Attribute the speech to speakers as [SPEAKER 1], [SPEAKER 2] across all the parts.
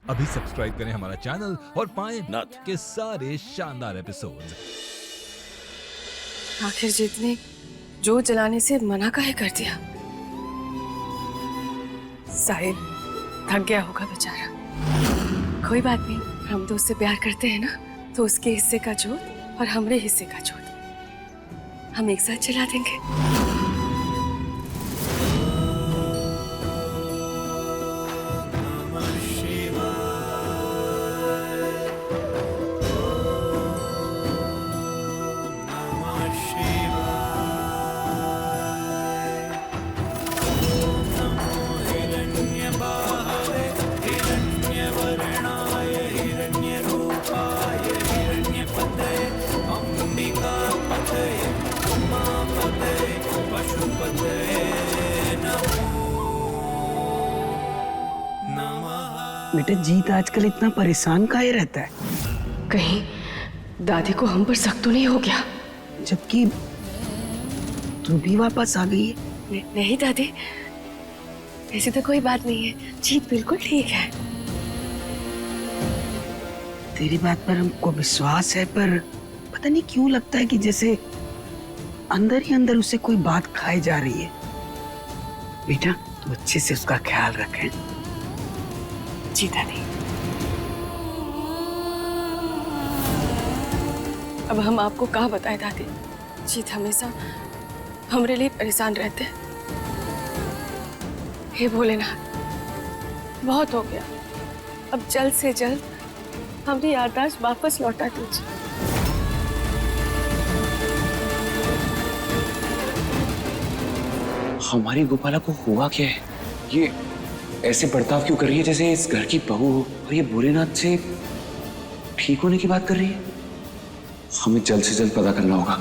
[SPEAKER 1] अभी सब्सक्राइब करें हमारा चैनल और पाएं
[SPEAKER 2] नाथ।
[SPEAKER 1] के सारे शानदार एपिसोड्स।
[SPEAKER 3] आखिर जीत ने जो जलाने से मना काहे कर दिया? साहिल थक गया होगा बेचारा। कोई बात नहीं, हम तो उससे प्यार करते हैं ना, तो उसके हिस्से का जोत और हमारे हिस्से का जोत हम एक साथ जला देंगे।
[SPEAKER 4] बेटा जीत आजकल इतना परेशान काहे रहता है?
[SPEAKER 3] कहीं दादी को हम पर शक तो नहीं हो गया?
[SPEAKER 4] जबकि तू भी वापस आ गई है।
[SPEAKER 3] नहीं दादी, ऐसी तो कोई बात नहीं है। जीत बिल्कुल ठीक है।
[SPEAKER 4] तेरी बात पर हमको विश्वास है, पर पता नहीं क्यों लगता है कि जैसे अंदर ही अंदर उसे कोई बात खाई जा रही है। बेटा तू अच्छे से उसका ख्याल रखें।
[SPEAKER 3] जी दादी। अब हम आपको कहा बताएं दादी, जीत हमेशा हमारे लिए परेशान रहते हैं। हे भोलेनाथ, बहुत हो गया। अब जल्द से जल्द हमारी याददाश्त वापस लौटा दीजिए।
[SPEAKER 2] हमारी गोपाला को हुआ क्या है? ये ऐसे बर्ताव क्यों कर रही है जैसे इस घर की बहू हो, और ये भोलेनाथ से ठीक होने की बात कर रही है? हमें जल्द से जल्द पता करना होगा।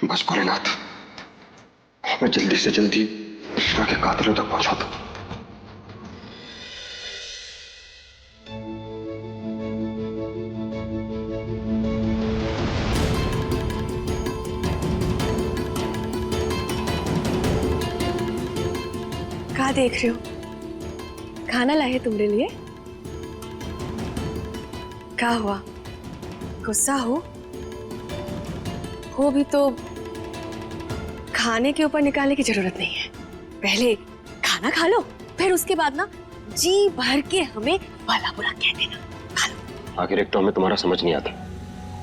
[SPEAKER 5] बस भोलेनाथ, हमें जल्दी से जल्दी कृष्णा के कातिलों तक पहुंचा दो।
[SPEAKER 3] कहाँ देख रहे हो? खाना लाए तुम्हारे लिए। क्या हुआ, गुस्सा हो भी तो खाने के ऊपर निकालने की जरूरत नहीं है। पहले खाना खा लो, फिर उसके बाद ना जी भर के हमें भला बुरा कह देना। खा लो।
[SPEAKER 5] आखिर एक तो हमें तुम्हारा समझ नहीं आता,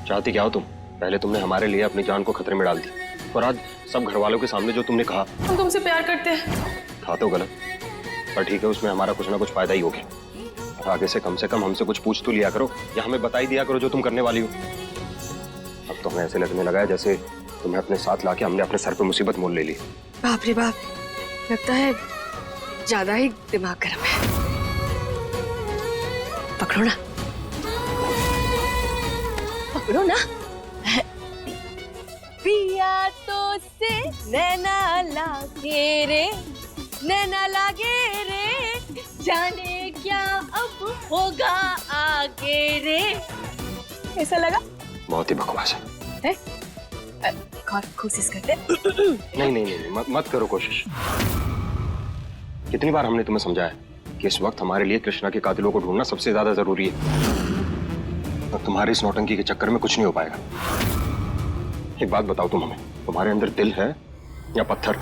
[SPEAKER 5] चाहती क्या हो तुम? पहले तुमने हमारे लिए अपनी जान को खतरे में डाल दी, और आज सब घर वालों के सामने जो तुमने कहा।
[SPEAKER 3] हम तुमसे प्यार करते हैं।
[SPEAKER 5] था तो गलत, पर ठीक है, उसमें हमारा कुछ ना कुछ फायदा ही हो गया। और आगे से कम हमसे कुछ पूछ तो लिया करो, या हमें बता ही दिया करो जो तुम करने वाली हो। अब तो हमें ऐसे लगने लगा है जैसे तुम्हें अपने साथ लाके हमने अपने सर पे मुसीबत मोल ले ली।
[SPEAKER 3] बाप रे बाप, लगता है ज्यादा ही दिमाग गर्म है। पकड़ो ना, पकड़ो ना। पिया तो से नैना लागे रे, नैना लागे रे, जाने क्या अब होगा आगे रे। कैसा लगा?
[SPEAKER 5] बहुत ही बकवास है।
[SPEAKER 3] और कोशिश करते।
[SPEAKER 5] नहीं, मत करो कोशिश। कितनी बार हमने तुम्हें समझाया कि इस वक्त हमारे लिए कृष्णा के कातिलों को ढूंढना सबसे ज्यादा जरूरी है। और तुम्हारी इस नौटंकी के चक्कर में कुछ नहीं हो पाएगा। एक बात बताओ तुम हमें, तुम्हारे अंदर दिल है या पत्थर?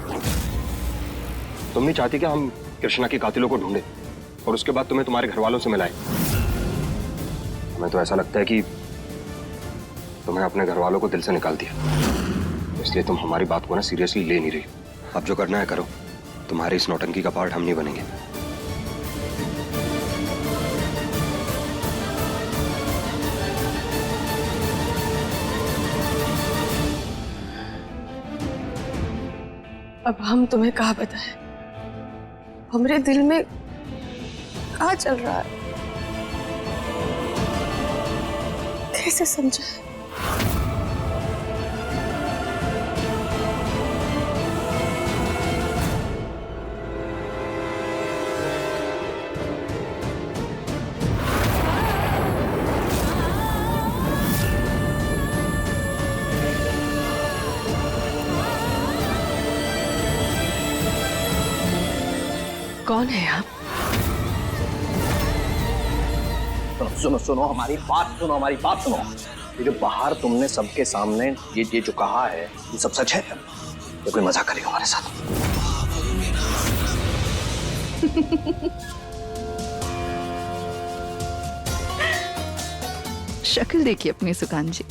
[SPEAKER 5] तुम नहीं चाहती कि हम कृष्णा के कातिलों को ढूंढे और उसके बाद तुम्हें तुम्हारे घर वालों से मिलाएं? हमें तो ऐसा लगता है कि तुम्हें अपने घर वालों को दिल से निकाल दिया, इसलिए तुम हमारी बात को ना सीरियसली ले नहीं रही। अब जो करना है करो, तुम्हारी इस नौटंकी का पार्ट हम नहीं बनेंगे।
[SPEAKER 3] अब हम तुम्हें कहा बताएं, हमारे दिल में क्या चल रहा है, कैसे समझाएं? कौन है आप?
[SPEAKER 6] तो सुनो हमारी बात सुनो। ये जो बाहर तुमने सबके सामने ये जो कहा है, ये सब सच है? ये कोई मजाक करेगा हमारे साथ?
[SPEAKER 7] शक्ल देखिए अपनी सुकान जी।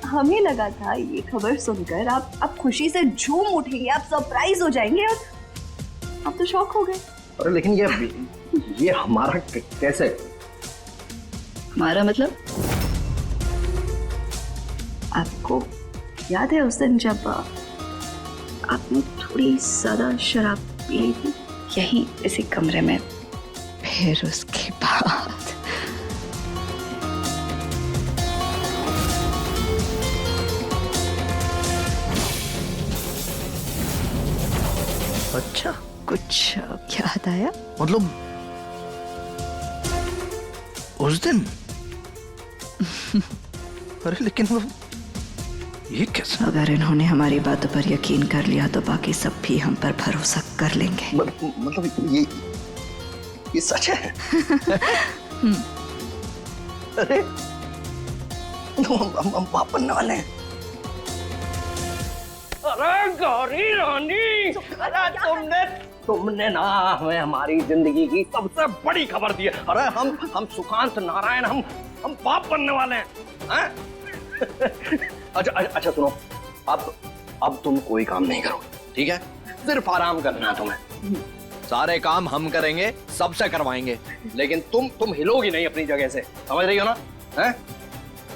[SPEAKER 8] हमें लगा था ये खबर सुनकर आप खुशी से झूम उठेंगे, आप सरप्राइज हो जाएंगे, और आप तो शॉक हो गए।
[SPEAKER 6] अरे लेकिन ये हमारा कैसे?
[SPEAKER 8] हमारा मतलब? आपको याद है उस दिन जब आपने थोड़ी ज्यादा शराब पी ली थी यहीं इसी कमरे में?
[SPEAKER 7] फिर उसके बाद
[SPEAKER 6] अच्छा,
[SPEAKER 7] कुछ याद आया?
[SPEAKER 6] मतलब उस दिन? अरे लेकिन वो ये कैसे?
[SPEAKER 7] अगर इन्होंने हमारी बातों पर यकीन कर लिया तो बाकी सब भी हम पर भरोसा कर लेंगे।
[SPEAKER 6] मतलब ये सच है? अरे तो हम पाप बनने वाले हैं। अरे गौरी रानी, अरे तुमने ना हमें हमारी जिंदगी की सबसे बड़ी खबर दी है। अरे हम सुकांत नारायण, हम पाप बनने वाले हैं। अच्छा सुनो, अब तुम कोई काम नहीं करो, ठीक है? सिर्फ आराम करना है तुम्हें। सारे काम हम करेंगे, सबसे करवाएंगे, लेकिन तुम हिलोगी नहीं अपनी जगह से, समझ रही हो ना? हैं?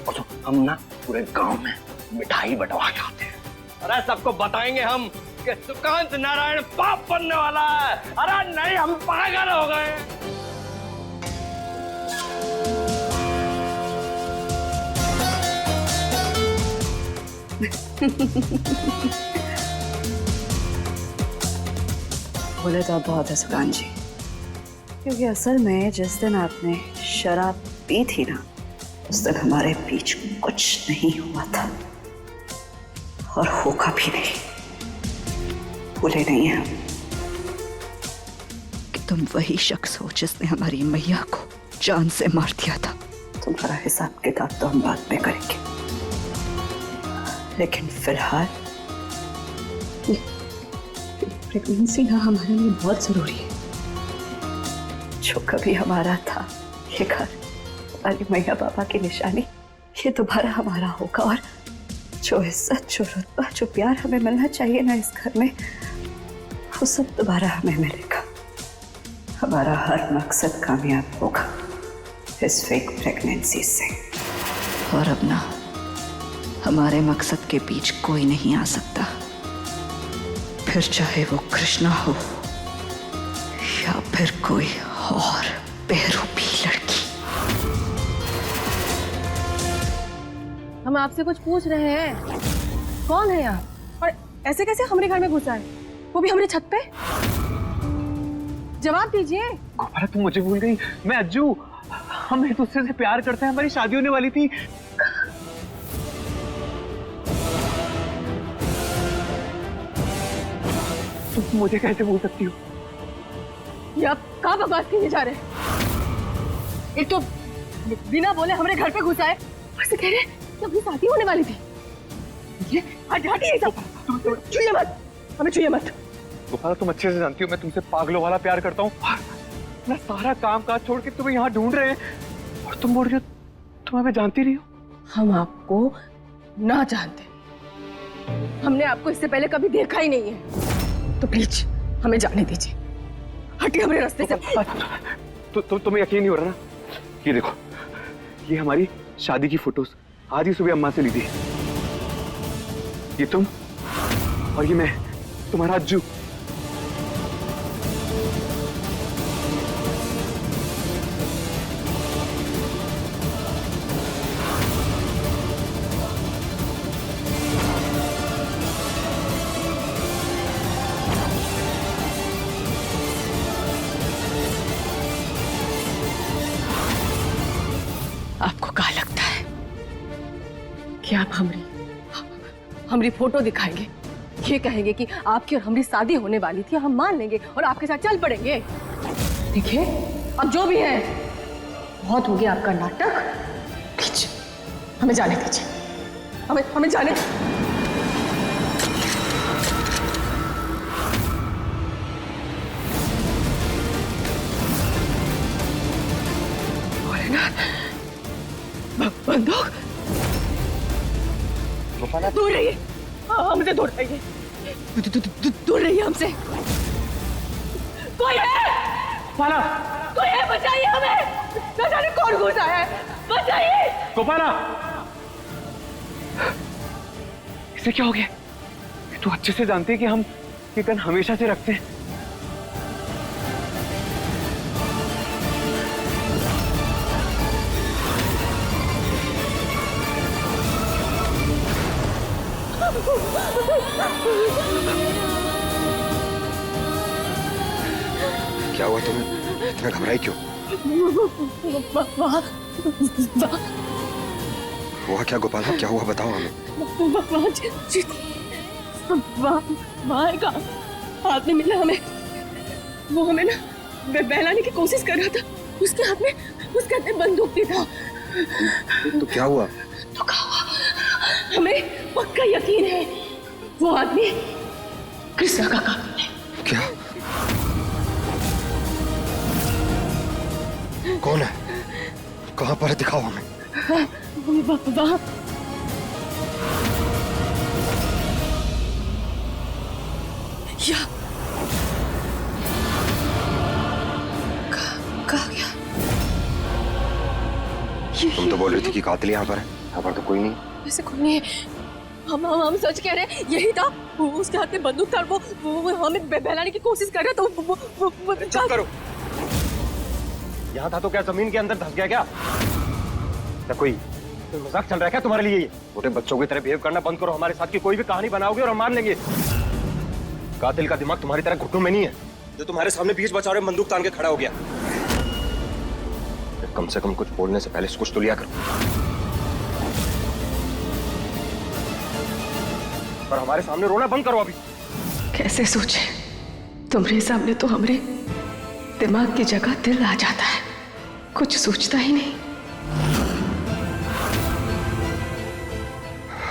[SPEAKER 6] और तो हम ना पूरे गांव में मिठाई बंटवा के आते हैं। अरे सबको बताएंगे हम कि सुकांत नारायण पाप बनने वाला है। अरे नहीं, हम पागल हो गए।
[SPEAKER 8] बोले तो आप बहुत है सुकांत जी, क्योंकि असल में जिस दिन आपने शराब पी थी ना, उस दिन हमारे बीच कुछ नहीं हुआ था और होगा भी नहीं। भूले नहीं हैं
[SPEAKER 7] कि तुम वही शख्स हो जिसने हमारी मैया को जान से मार दिया था।
[SPEAKER 8] तुम्हारा हिसाब किताब तो हम बाद में करेंगे, लेकिन फिलहाल प्रेगनेंसी ना हमारे लिए बहुत जरूरी है। जो कभी हमारा था ये घर, हमारी मैया बाबा की निशानी, ये दोबारा हमारा होगा। और जो इज्जत, जो रुतबा, जो प्यार हमें मिलना चाहिए ना इस घर में, वो सब दोबारा हमें मिलेगा। हमारा हर मकसद कामयाब होगा इस फेक प्रेगनेंसी से।
[SPEAKER 7] और अब ना हमारे मकसद के बीच कोई नहीं आ सकता, फिर चाहे वो कृष्णा हो या फिर कोई और बेरूपी लड़की।
[SPEAKER 3] हम आपसे कुछ पूछ रहे हैं, कौन है आप और ऐसे कैसे हमारे घर में घुसा है, वो भी हमारे छत पे? जवाब दीजिए।
[SPEAKER 9] गोपाला तुम मुझे भूल गई, मैं अज्जू, हम एक दूसरे से प्यार करते हैं, हमारी शादी होने वाली थी। तुम मुझे कैसे भूल सकती हो?
[SPEAKER 3] ये आप कहाँ बकवास किए जा रहे हैं? एक तो बिना बोले हमारे घर पे घुसा है और से कह रहे हैं कि अपनी शादी होने वाली थी। ये हटिए सब, छुइए मत, हमें छुइए मत।
[SPEAKER 9] गोपाला, तुम अच्छे से जानती हो मैं तुमसे पागलों वाला प्यार करता हूँ। अपना सारा काम काज छोड़ के तुम्हें यहाँ ढूंढ रहे हैं और तुम बोल रही हो तुम हमें जानती नहीं हो।
[SPEAKER 3] हम आपको ना जानते, हमने आपको इससे पहले कभी देखा ही नहीं है, तो प्लीज हमें जाने दीजिए, हटिए हमारे रास्ते से।
[SPEAKER 9] तुम्हें यकीन नहीं हो रहा ना? ये देखो, ये हमारी शादी की फोटोज आज ही सुबह अम्मा से ली थी। ये तुम और ये मैं, तुम्हारा अज्जू।
[SPEAKER 3] आपको क्या लगता है कि आप हमारी फोटो दिखाएंगे, ये कहेंगे कि आपकी और हमारी शादी होने वाली थी, हम मान लेंगे और आपके साथ चल पड़ेंगे? देखिए, अब जो भी है बहुत हो गया आपका नाटक, प्लीज हमें जाने दीजिए, हमें जाने। बंदूक दूर रहिए, हमसे दूर रहिए, दूर रहिए हमसे। कोई है?
[SPEAKER 9] गोपाला,
[SPEAKER 3] कोई है? बचाइए हमें, न जाने कौन घुसा है, बचाइए।
[SPEAKER 9] गोपाला, इसे क्या हो गया? तू अच्छे से जानती है कि हम ये गन हमेशा से रखते हैं।
[SPEAKER 5] क्या हुआ तुम्हें? इतना घबराई क्यों? हुआ क्या गोपाला? क्या हुआ बताओ हमें।
[SPEAKER 3] वहाँ का हाथ में मिला हमें, वो हमें ना बहलाने की कोशिश कर रहा था, उसके हाथ में बंदूक भी था।
[SPEAKER 5] तो क्या हुआ?
[SPEAKER 3] तो क्या हुआ? हमें पक्का यकीन है वो आदमी कृष्णा का कातिल है।
[SPEAKER 5] क्या? कौन है? कहाँ पर है? दिखाओ हमें।
[SPEAKER 3] वहाँ कहाँ गया?
[SPEAKER 5] तुम तो बोल रही थी कि कातिल यहाँ पर है। यहाँ पर तो कोई नहीं।
[SPEAKER 3] वैसे कोई नहीं है, हम सच कह रहे हैं, यही था। उसके हाथ में बंदूक था, वो हमें बहलाने की कोशिश कर रहा था। वो
[SPEAKER 5] चुप करो। यहाँ था तो क्या जमीन के अंदर धस गया क्या? कोई मजाक चल रहा है क्या तुम्हारे लिए? ये छोटे बच्चों की तरह बिहेव करना बंद करो। हमारे साथ की कोई भी कहानी बनाओगे और हम मान लेंगे। कातिल का दिमाग तुम्हारी तरह घुटनों में नहीं है, जो तुम्हारे सामने बीच बचा रहे बंदूक तान के खड़ा हो गया। कम से कम कुछ बोलने से पहले कुछ तो लिया करो। पर हमारे सामने रोना बंद करो अभी।
[SPEAKER 3] कैसे सोचे? तुम्हारे सामने तो हमारे दिमाग की जगह दिल आ जाता है, कुछ सोचता ही नहीं।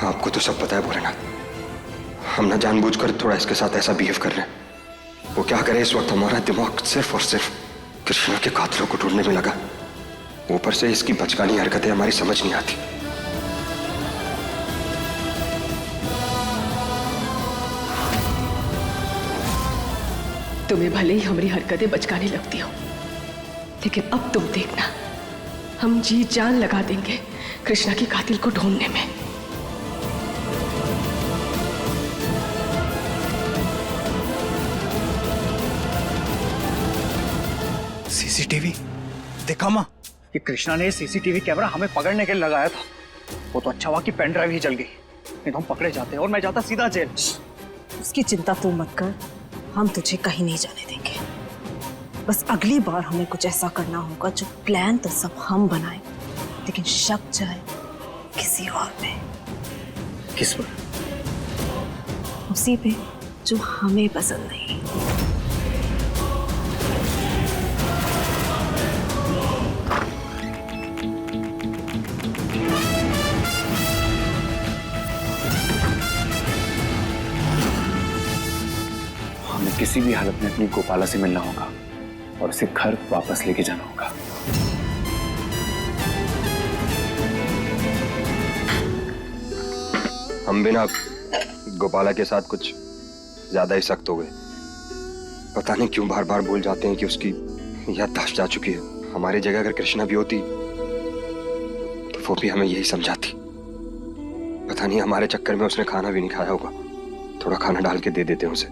[SPEAKER 5] आपको तो सब पता है भोलेनाथ। हम ना जानबूझकर थोड़ा इसके साथ ऐसा बिहेव कर रहे हैं। वो क्या करे, इस वक्त हमारा दिमाग सिर्फ और सिर्फ कृष्णा के कातिलों को ढूंढने में लगा। ऊपर से इसकी बचकानी हरकतें हमारी समझ नहीं आती।
[SPEAKER 3] तुम्हें भले ही हमारी हरकतें बचकाने लगती हो, लेकिन अब तुम देखना, हम जी जान लगा देंगे कृष्णा की कातिल को ढूंढने में।
[SPEAKER 10] सीसीटीवी देखा माँ?
[SPEAKER 6] कि कृष्णा ने सीसीटीवी कैमरा हमें पकड़ने के लिए लगाया था। वो तो अच्छा हुआ कि पेन ड्राइव ही जल गई, नहीं तो हम पकड़े जाते और मैं जाता सीधा जेल।
[SPEAKER 11] उसकी चिंता तू मत कर, हम तुझे कहीं नहीं जाने देंगे। बस अगली बार हमें कुछ ऐसा करना होगा जो प्लान तो सब हम बनाए, लेकिन शक जाए किसी और पे।
[SPEAKER 6] किस पर?
[SPEAKER 11] उसी पे जो हमें पसंद नहीं।
[SPEAKER 2] हमें किसी भी हालत में अपनी गोपाला से मिलना होगा और उसे घर वापस लेके जाना होगा।
[SPEAKER 5] हम भी ना गोपाला के साथ कुछ ज्यादा ही सख्त हो गए। पता नहीं क्यों बार बार भूल जाते हैं कि उसकी याददाश्त जा चुकी है। हमारी जगह अगर कृष्णा भी होती तो वो भी हमें यही समझाती। पता नहीं हमारे चक्कर में उसने खाना भी नहीं खाया होगा। थोड़ा खाना डाल के दे देते हैं उसे।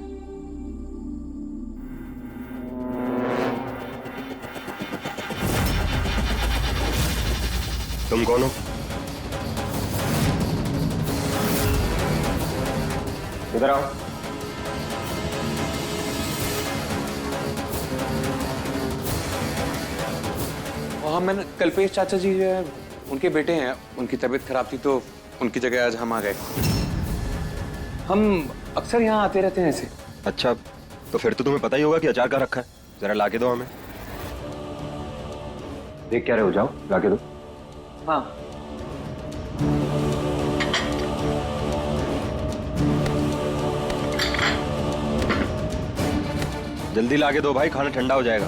[SPEAKER 5] तुम कौन हो? इधर आओ।
[SPEAKER 9] हाँ, मैंने कल्पेश चाचा जी जो है उनके बेटे हैं, उनकी तबीयत खराब थी तो उनकी जगह आज हम आ गए। हम अक्सर यहाँ आते रहते हैं ऐसे।
[SPEAKER 5] अच्छा, तो फिर तो तुम्हें पता ही होगा कि अचार का रखा है। जरा लाके दो हमें। देख क्या रहे हो, जाओ लाके दो।
[SPEAKER 9] हाँ।
[SPEAKER 5] जल्दी लाके दो भाई, खाना ठंडा हो जाएगा।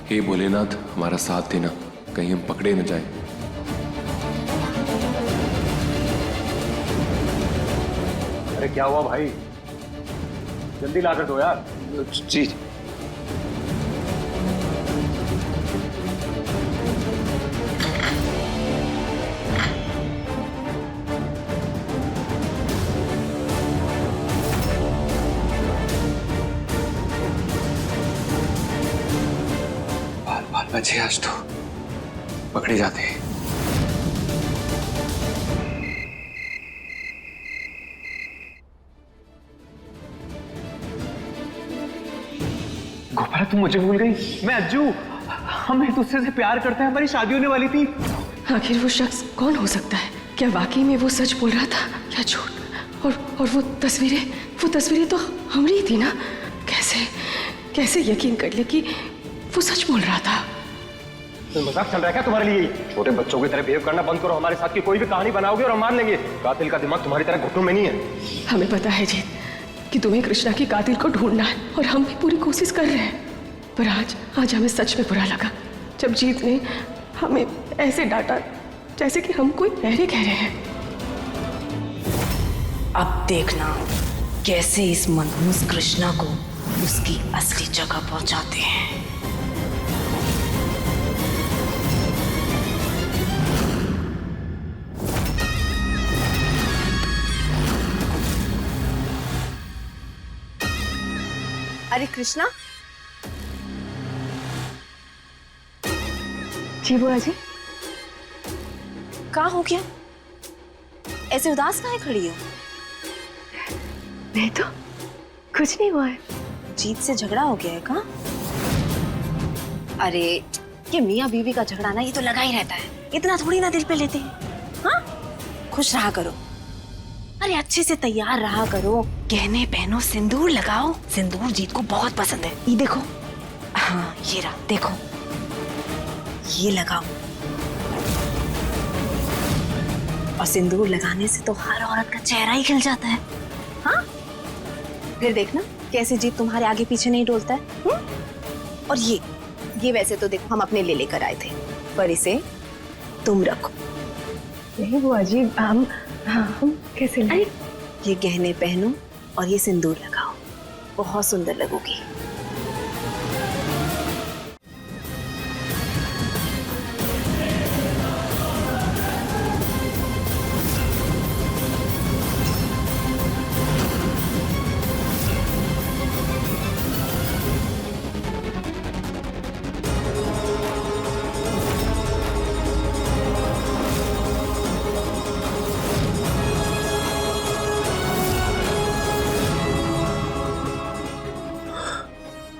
[SPEAKER 12] हे भोलेनाथ, हमारा साथ देना, कहीं हम पकड़े न जाए।
[SPEAKER 5] अरे क्या हुआ भाई, जल्दी लाकर दो यार।
[SPEAKER 9] जी।
[SPEAKER 2] बाल बचे आज तो पकड़े जाते हैं।
[SPEAKER 9] गोपाला तुम मुझे भूल गई? मैं अज्जू, हम एक दूसरे से प्यार करते हैं, हमारी शादी होने वाली थी।
[SPEAKER 3] आखिर वो शख्स कौन हो सकता है? क्या वाकई में वो सच बोल रहा था या झूठ? और वो तस्वीरें तो हमारी थी ना। कैसे यकीन कर ले कि वो सच बोल रहा था?
[SPEAKER 5] मजाक चल रहा है क्या तुम्हारे लिए? छोटे बच्चों की तरह बिहेव करना बंद करो। हमारे साथ की कोई भी कहानी बनाओगे और हम मान लेंगे। कातिल का दिमाग तुम्हारी तरह घुटनों में नहीं है।
[SPEAKER 3] हमें पता है जीत कि तुम्हें कृष्णा के कातिल को ढूंढना है और हम भी पूरी कोशिश कर रहे हैं। पर आज हमें सच में बुरा लगा जब जीत ने हमें ऐसे डांटा जैसे कि हम कोई बहरे कह रहे हैं।
[SPEAKER 11] अब देखना कैसे इस मनहूस कृष्णा को उसकी असली जगह पहुंचाते हैं।
[SPEAKER 8] अरे कृष्णा।
[SPEAKER 3] जी बुआ जी।
[SPEAKER 11] क्या हो गया? ऐसे उदास काहे खड़ी हो?
[SPEAKER 3] नहीं तो कुछ नहीं हुआ है।
[SPEAKER 11] जीत से झगड़ा हो गया है का? अरे ये मियाँ बीवी का झगड़ा ना, ये तो लगा ही रहता है, इतना थोड़ी ना दिल पे लेते हैं। हाँ, खुश रहा करो। अरे अच्छे से तैयार रहा करो, गहने पहनो, सिंदूर लगाओ। सिंदूर जीत को बहुत पसंद है। ये देखो, हाँ ये रहा, देखो ये लगाओ। और सिंदूर लगाने से तो हर औरत का चेहरा ही खिल जाता है। हाँ, फिर देखना कैसे जीत तुम्हारे आगे पीछे नहीं डोलता है। और ये वैसे तो देखो हम अपने लिए लेकर आए थे, पर इसे तुम रखो।
[SPEAKER 3] नहीं बुआ जी, हम कैसे?
[SPEAKER 11] अरे ये गहने पहनो और ये सिंदूर लगाओ, बहुत सुंदर लगोगी।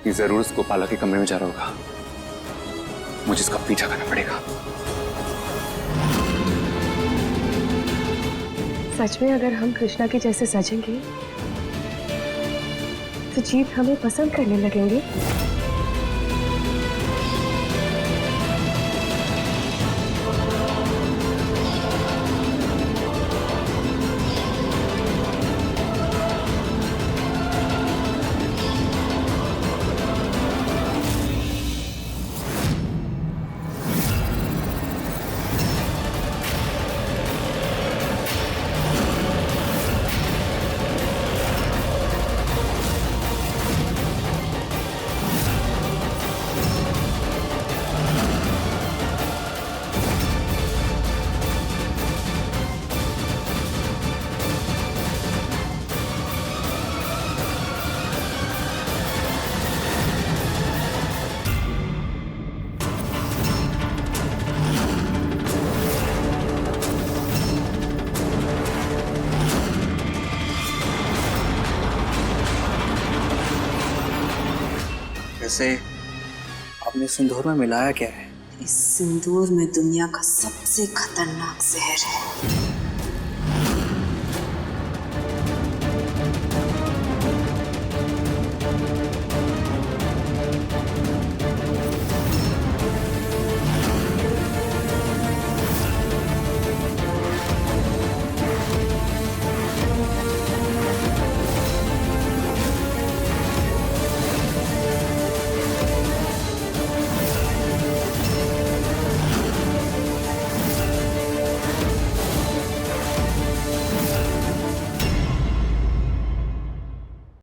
[SPEAKER 2] ये जरूर उस गोपाला के कमरे में जा रहा होगा। मुझे इसका पीछा करना पड़ेगा।
[SPEAKER 3] सच में अगर हम कृष्णा के जैसे सजेंगे तो जीत हमें पसंद करने लगेंगे।
[SPEAKER 10] वैसे आपने सिंदूर में मिलाया क्या है?
[SPEAKER 11] इस सिंदूर में दुनिया का सबसे खतरनाक जहर है।